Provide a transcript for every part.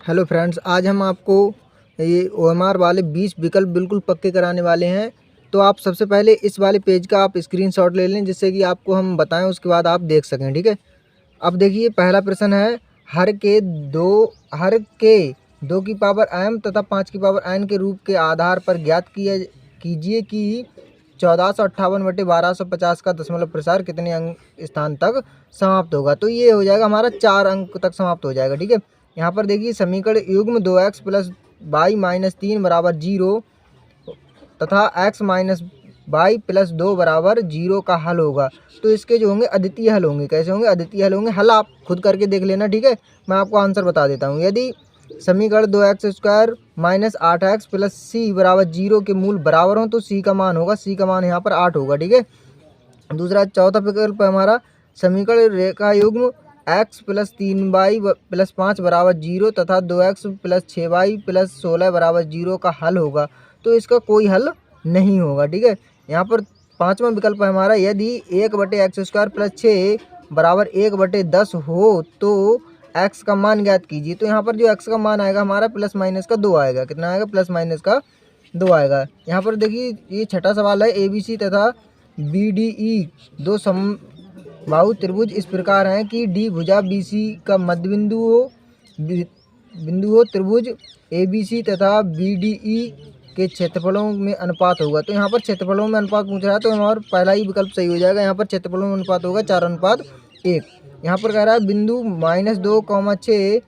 Hello friends, आज हम आपको ये OMR वाले 20 विकल्प बिल्कुल पक्के कराने वाले हैं। तो आप सबसे पहले इस वाले पेज का आप स्क्रीनशॉट ले लें, जिससे कि आपको हम बताएं, उसके बाद आप देख सकें। ठीक है। अब देखिए, पहला प्रश्न है, हर के दो की पावर m तथा 5 की पावर n के रूप के आधार पर ज्ञात कीजिए कि 1458/1250 का दशमलव प्रसार कितने अंक स्थान तक समाप्त होगा। तो ये हो जाएगा हमारा 4 अंक तक समाप्त हो जाएगा। ठीक है। यहाँ पर देखिए, समीकरण युग्म 2x प्लस वाई माइनस 3 बराबर 0 तथा x माइनस वाई प्लस 2 बराबर 0 का हल होगा। तो इसके जो होंगे अद्वितीय हल होंगे। कैसे होंगे? अद्वितीय हल होंगे। हल आप खुद करके देख लेना। ठीक है। मैं आपको आंसर बता देता हूँ। यदि समीकरण 2x² माइनस 8x प्लस सी बराबर 0 के मूल बराबर हों तो सी का मान होगा, सी का मान यहाँ पर 8 होगा। ठीक है। दूसरा, चौथा विकल्प है हमारा, समीकरण रेखा युग्म x प्लस 3y प्लस 5 बराबर 0 तथा 2x प्लस 6y प्लस 16 बराबर 0 का हल होगा। तो इसका कोई हल नहीं होगा। ठीक है। यहाँ पर पांचवा विकल्प है हमारा, यदि 1/x² प्लस 6 बराबर 1/10 हो तो x का मान ज्ञात कीजिए। तो यहाँ पर जो x का मान आएगा हमारा प्लस माइनस का 2 आएगा। कितना आएगा? प्लस माइनस का 2 आएगा। यहाँ पर देखिए, ये छठा सवाल है, ABC तथा BDE दो समबाहु त्रिभुज इस प्रकार हैं कि D भुजा BC का मध्य बिंदु हो। त्रिभुज ABC तथा BDE के क्षेत्रफलों में अनुपात होगा। तो यहाँ पर क्षेत्रफलों में अनुपात पूछ रहा है, तो हमारा पहला ही विकल्प सही हो जाएगा। यहाँ पर क्षेत्रफलों में अनुपात होगा 4:1। यहाँ पर कह रहा है बिंदु -2,6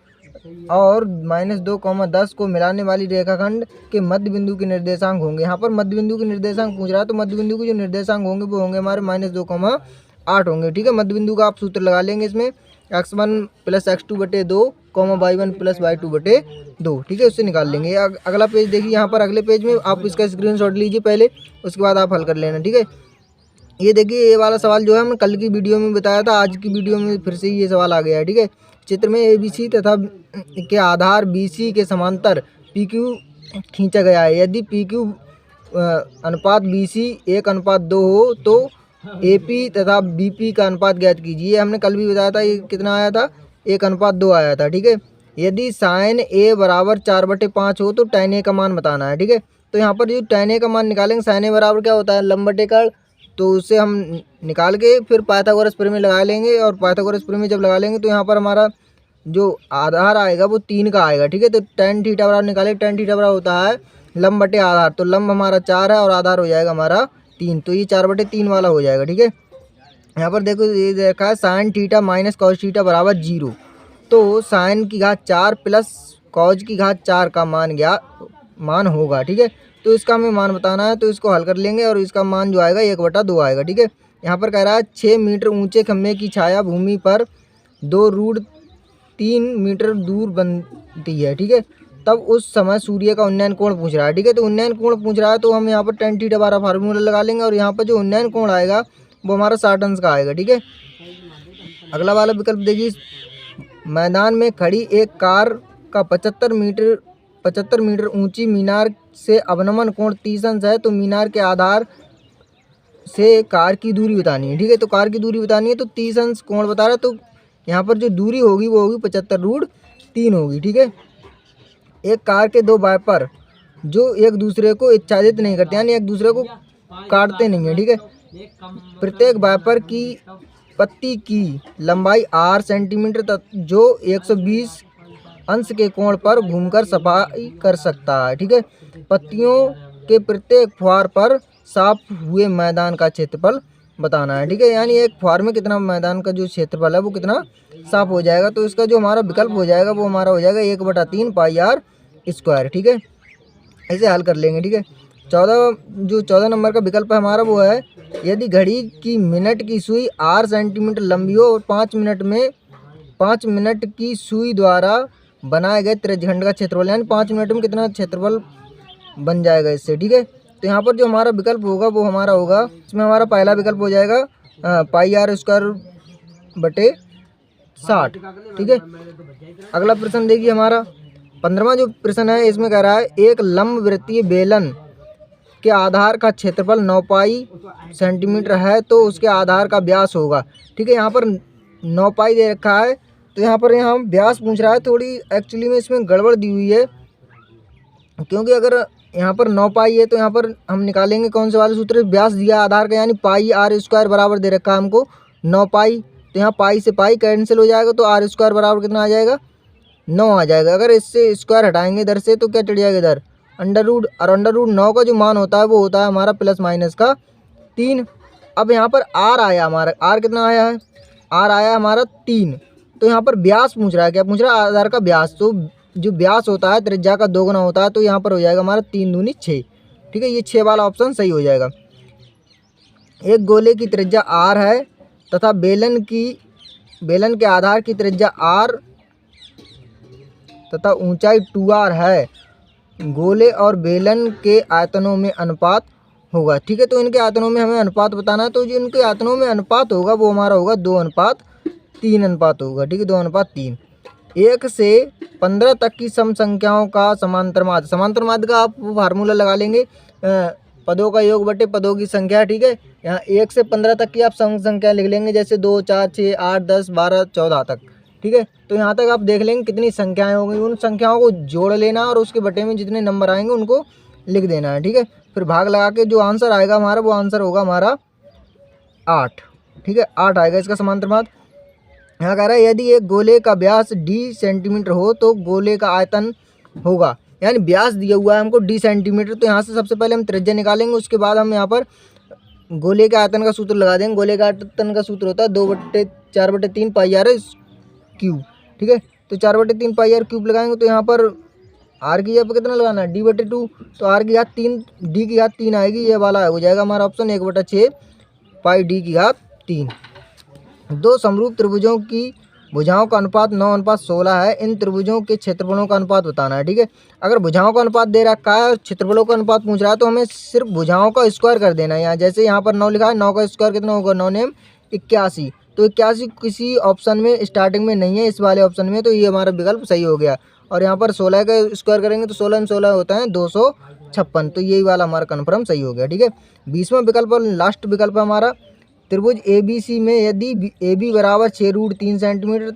और -2,10 को मिलाने वाली रेखाखंड के मध्य बिंदु के निर्देशांक होंगे। यहाँ पर मध्य बिंदु के निर्देशांक पूछ रहा है, तो मध्य बिंदु के जो निर्देशांक होंगे वो होंगे हमारे -2,8 होंगे। ठीक है। मध्य बिंदु का आप सूत्र लगा लेंगे इसमें, x1 plus x2/2 y1 plus y2/2। ठीक है, उससे निकाल लेंगे। अगला पेज देखिए, यहाँ पर अगले पेज में आप इसका स्क्रीनशॉट लीजिए पहले, उसके बाद आप हल कर लेना। ठीक है। ये देखिए, ये वाला सवाल जो है हमने कल की वीडियो में बताया था, आज की वीडियो में फिर से ये सवाल आ गया है। ठीक है। चित्र में ABC तथा के आधार BC के समांतर PQ खींचा गया है। यदि PQ अनुपात BC 1:2 हो तो AP तथा BP का अनुपात ज्ञात कीजिए। हमने कल भी बताया था, ये कितना आया था? 1:2 आया था। ठीक है। यदि साइन A बराबर 4/5 हो तो tan A का मान बताना है। ठीक है। तो यहाँ पर जो tan A का मान निकालेंगे, साइन A बराबर क्या होता है? लंब/कर्ण। तो उससे हम निकाल के फिर पाइथागोरस प्रमेय लगा लेंगे, और पाइथागोरस प्रमेय जब लगा लेंगे तो यहाँ पर हमारा जो आधार आएगा वो 3 का आएगा। ठीक है। तो tan थीटा बराबर निकालेंगे, tan थीटा बराबर होता है लंब/आधार। तो लंब हमारा 4 है और आधार हो जाएगा हमारा 3, तो ये 4/3 वाला हो जाएगा। ठीक है। यहाँ पर देखो, ये देखा है sine theta minus cos theta बराबर 0। तो साइन की घात 4 प्लस कॉज की घात 4 का मान होगा। ठीक है। तो इसका हमें मान बताना है, तो इसको हल कर लेंगे और इसका मान जो आएगा 1/2 आएगा। ठीक है। यहाँ पर कह रहा है 6 मीटर ऊंचे खंभे की छाया भूमि पर 2√3 मीटर दूर बनती है। ठीक है। तब उस समय सूर्य का उन्नयन कोण पूछ रहा है। ठीक है। तो उन्नयन कोण पूछ रहा है, तो हम यहाँ पर tan थीटा वाला फार्मूला लगा लेंगे, और यहाँ पर जो उन्नयन कोण आएगा वो हमारा 60 अंश का आएगा। ठीक है। अगला वाला विकल्प देखिए, मैदान में खड़ी एक कार का 75 मीटर ऊंची मीनार से अवनमन कोण 30 अंश है। तो मीनार के आधार से कार की दूरी बतानी है। ठीक है। तो कार की दूरी बतानी है, तो 30 अंश कोण बता रहा है, तो यहाँ पर जो दूरी होगी वो होगी 75√3 होगी। ठीक है। एक कार के दो वाइपर जो एक दूसरे को इच्छादित नहीं करते, यानी एक दूसरे को काटते नहीं है। ठीक है। प्रत्येक वाइपर की पत्ती की लंबाई 8 सेंटीमीटर जो 120 अंश के कोण पर घूमकर सफाई कर सकता है। ठीक है। पत्तियों के प्रत्येक फुहार पर साफ हुए मैदान का क्षेत्रफल बताना है। ठीक है। यानी एक फुहार में कितना मैदान का जो क्षेत्रफल है वो कितना साफ हो जाएगा। तो इसका जो हमारा विकल्प हो जाएगा वो हमारा हो जाएगा 1/3 πr²। ठीक है। इसे हल कर लेंगे। ठीक है। 14 नंबर का विकल्प है हमारा वो है, यदि घड़ी की मिनट की सुई 8 सेंटीमीटर लंबी हो और 5 मिनट की सुई द्वारा बनाए गए त्रिज्यखंड का क्षेत्रफल, यानी 5 मिनट में कितना क्षेत्रफल बन जाएगा इससे। ठीक है। तो यहाँ पर जो हमारा विकल्प होगा वो हमारा होगा, इसमें हमारा पहला विकल्प हो जाएगा πr²/60। ठीक है। अगला प्रश्न देखिए, हमारा 15वां जो प्रश्न है, इसमें कह रहा है एक लंब वृत्तीय बेलन के आधार का क्षेत्रफल 9 पाई सेंटीमीटर है तो उसके आधार का व्यास होगा। ठीक है। यहाँ पर 9 पाई दे रखा है तो यहाँ व्यास पूछ रहा है, थोड़ी एक्चुअली में इसमें गड़बड़ दी हुई है, क्योंकि अगर यहाँ पर 9 पाई है तो यहाँ पर हम निकालेंगे कौन से वाले सूत्र, व्यास दिया आधार का, यानी पाई आर स्क्वायर बराबर दे रखा है हमको 9 पाई। तो यहाँ पाई से पाई कैंसिल हो जाएगा, तो आर स्क्वायर बराबर कितना आ जाएगा, 9 आ जाएगा। अगर इससे स्क्वायर हटाएंगे इधर से तो क्या चढ़ जाएगा इधर अंडर रूट, और अंडर रूट 9 का जो मान होता है वो होता है हमारा प्लस माइनस का 3। अब यहाँ पर आर आया हमारा, आर कितना आया है, आर आया हमारा 3। तो यहाँ पर व्यास पूछ रहा है, क्या पूछ रहा है, आधार का व्यास। तो जो व्यास होता है त्रिज्या का 2 गुना होता है, तो यहाँ पर हो जाएगा हमारा 3 दूनी 6। ठीक है, ये 6 वाला ऑप्शन सही हो जाएगा। एक गोले की त्रिज्या r है तथा बेलन के आधार की त्रिज्या r तथा ऊंचाई 2r है, गोले और बेलन के आयतनों में अनुपात होगा। ठीक है, तो इनके आयतनों में हमें अनुपात बताना है। तो जो इनके आयतनों में अनुपात होगा वो हमारा होगा 2:3 अनुपात होगा। ठीक है, 2:3। 1 से 15 तक की सम संख्याओं का समांतर माध्य, समांतर माध्य का आप फार्मूला लगा लेंगे, पदों का योग बटे पदों की संख्या। ठीक है, यहाँ 1 से 15 तक की आप सम संख्या लिख लेंगे, जैसे 2, 4, 6, 8, 10, 12, 14 तक। ठीक है, तो यहाँ तक आप देख लेंगे कितनी संख्याएं होंगी, उन संख्याओं को जोड़ लेना और उसके बटे में जितने नंबर आएंगे उनको लिख देना है। ठीक है, फिर भाग लगा के जो आंसर आएगा हमारा, वो आंसर होगा हमारा 8। ठीक है, 8 आएगा इसका समांतर माध्य। यहाँ कह रहा है यदि एक गोले का व्यास d सेंटीमीटर हो तो गोले का आयतन होगा, यानी व्यास दिया हुआ है हमको d सेंटीमीटर। तो यहाँ से सबसे पहले हम त्रिज्या निकालेंगे, उसके बाद हम यहाँ पर गोले के आयतन का सूत्र लगा देंगे। गोले का आयतन का सूत्र होता है 2/4/3 पाई आर क्यूब। ठीक है, तो 4/3 पाई आर क्यूब लगाएंगे, तो यहाँ पर आर की जगह पर कितना लगाना है, d/2। तो आर की घात 3, डी की घात 3 आएगी, ये वाला हो जाएगा हमारा ऑप्शन 1/6 पाई डी की घात 3। दो समरूप त्रिभुजों की भुजाओं का अनुपात 9:16 है, इन त्रिभुजों के क्षेत्रफलों का अनुपात बताना है। ठीक है, अगर भुजाओं का अनुपात दे रखा है और क्षेत्रफलों का अनुपात पूछ रहा है तो हमें सिर्फ भुजाओं का स्क्वायर कर देना है। यहाँ जैसे यहाँ पर 9 लिखा है, 9 का स्क्वायर कितना होगा, 9 नेम 81। तो 81 किसी ऑप्शन में स्टार्टिंग में नहीं है, इस वाले ऑप्शन में, तो ये हमारा विकल्प सही हो गया। और यहाँ पर 16 का स्क्वायर करेंगे तो 16 में 16 होता है 256, तो यही वाला हमारा कन्फर्म सही हो गया। ठीक है, 20वां विकल्प और लास्ट विकल्प हमारा, त्रिभुज ABC में यदि AB बराबर 6√3 सेंटीमीटर,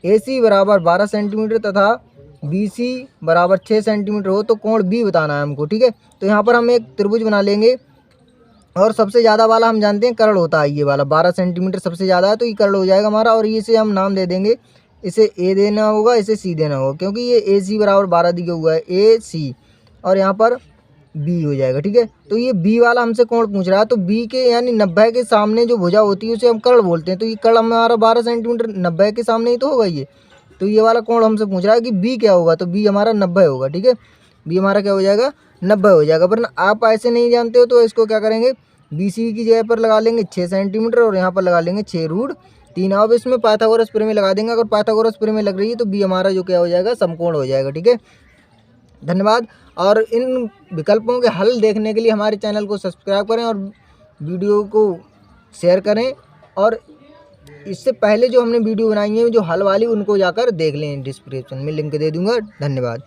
AC बराबर 12 सेंटीमीटर तथा BC बराबर 6 सेंटीमीटर हो तो कोण B बताना है हमको। ठीक है, तो यहाँ पर हम एक त्रिभुज बना लेंगे, और सबसे ज़्यादा वाला हम जानते हैं कर्ण होता है, ये वाला 12 सेंटीमीटर सबसे ज़्यादा है, तो ये कर्ण हो जाएगा हमारा। और इसे हम नाम दे देंगे, इसे A देना होगा, इसे C देना होगा, क्योंकि ये AC बराबर 12 दिया हुआ है, AC, और यहाँ पर B हो जाएगा। ठीक है, तो ये B वाला हमसे कोण पूछ रहा है, तो B के यानी 90 के सामने जो भुजा होती है उसे हम कर्ण बोलते हैं। तो ये कर्ण हमारा 12 सेंटीमीटर 90 के सामने ही तो होगा ये, तो ये वाला कोण हमसे पूछ रहा है कि B क्या होगा, तो B हमारा 90 होगा। ठीक है, B हमारा क्या हो जाएगा, 90 हो जाएगा। पर आप ऐसे नहीं जानते हो तो इसको क्या करेंगे, BC की जगह पर लगा लेंगे 6 सेंटीमीटर और यहाँ पर लगा लेंगे 6√3। अब इसमें पाइथागोरस प्रमेय लगा देंगे, अगर पाइथागोरस प्रमेय लग रही है तो B हमारा जो क्या हो जाएगा, समकोण हो जाएगा। ठीक है, धन्यवाद। और इन विकल्पों के हल देखने के लिए हमारे चैनल को सब्सक्राइब करें और वीडियो को शेयर करें, और इससे पहले जो हमने वीडियो बनाई है जो हल वाली, उनको जाकर देख लें, डिस्क्रिप्शन में लिंक दे दूंगा। धन्यवाद।